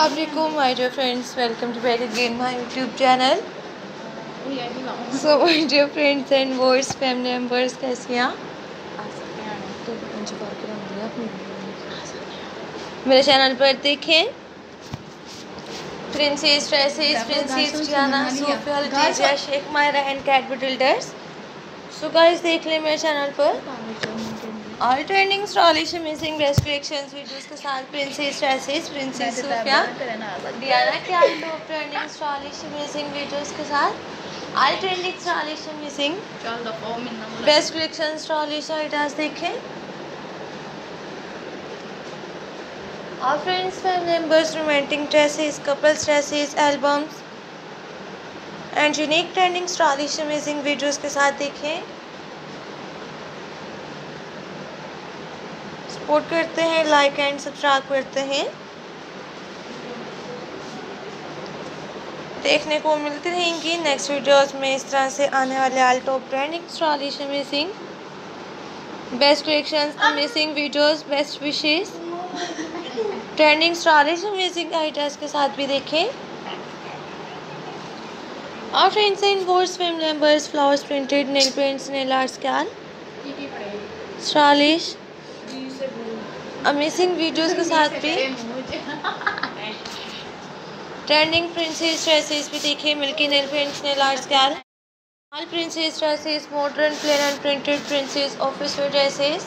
Assalamualaikum my dear friends, welcome to back again my YouTube channel. So my dear friends and viewers, family members, कैसे हैं आप? मेरे channel पर देखें princess dresses, princess Giana, Sofia, Letizia, Sheikh Myra and cat builders. So guys देख लें मेरे channel पर all trending stylish amazing best collections videos के साथ princess dresses, princess Sofia, Diana के all top trending stylish amazing videos के साथ all trending stylish amazing best collection stylish ideas देखें. और friends, family members, romantic dresses, couples dresses, albums and unique trending stylish amazing videos के साथ देखें. Support करते हैं, लाइक एंड सब्सक्राइब करते हैं. देखने को मिलती रहेंगी नेक्स्ट वीडियोस में इस तरह से आने वाले all top trending stylish amazing best collections, amazing videos, best wishes, trending stylish amazing ideas के साथ भी देखें. और friends and viewers, family members, flowers printed, nail paints, nail art, scale, stylish amazing videos के साथ भी ट्रेंडिंग प्रिंसेस ड्रेसेस भी देखें. Milky nail paints, nail art, scale, all princess dresses, modern plain and printed princess office wear dresses,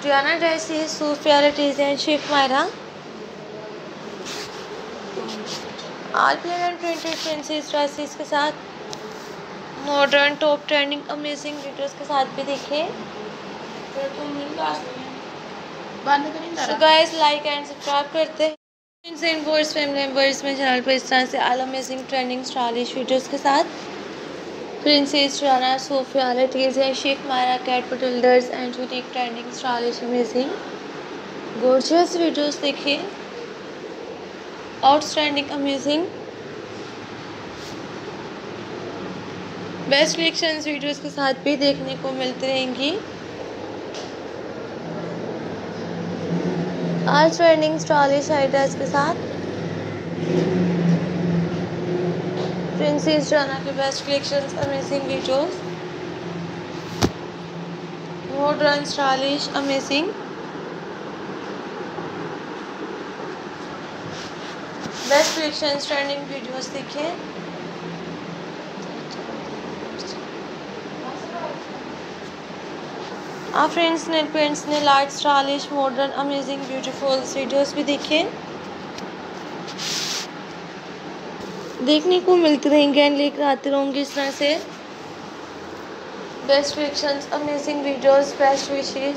Diana dresses, Sofia, Letizia and Sheikh Myra, all plain and printed princess dresses के साथ modern top trending amazing videos के साथ भी देखें. So guys like and subscribe करते हैं. Friends and viewers, family members, मेरे channel पर इस तरह से all amazing trending stylish videos के साथ princess Diana, Sofia, Letizia, Sheikh Myra, cat builders and unique trending stylish amazing gorgeous videos देखें. Outstanding amazing best collections videos के साथ भी देखने को मिलती रहेंगी. ऑल ट्रेंडिंग स्टाइलिश आइडियाज के साथ प्रिंसेस डियाना के best collections, amazing videos, modern stylish amazing best collections, trending videos देखें. आप friends nail paints, nail art, stylish, modern, amazing, beautiful videos भी देखें. देखने को मिलती रहेंगे एंड लेकर आते रहूँगी इस तरह से best collections, amazing videos, best wishes,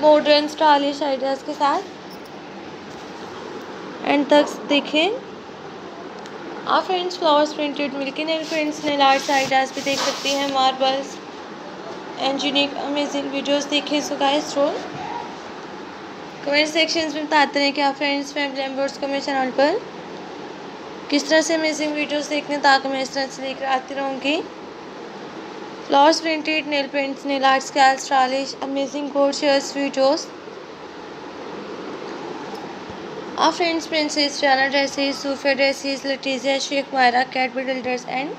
modern stylish ideas के साथ एंड तक देखें. आप friends flowers printed, milky nail paints, nail arts ideas भी देख सकती हैं, marbles and unique amazing videos देखें. So guys roll comment sections में बताते हैं कि आप फ्रेंड्स फैमिली मेम्बर्स को मेरे चैनल पर किस तरह से अमेजिंग वीडियोस देखने, ताकि मैं इस तरह से लेकर आती रहूँगी. Flowers printed, nail paints, nail arts, scalp, stylish amazing gorgeous videos. Our friends, Princess Diana dresses, Sophia dresses, Letizia, Sheikh Myra, Cat Biddleders and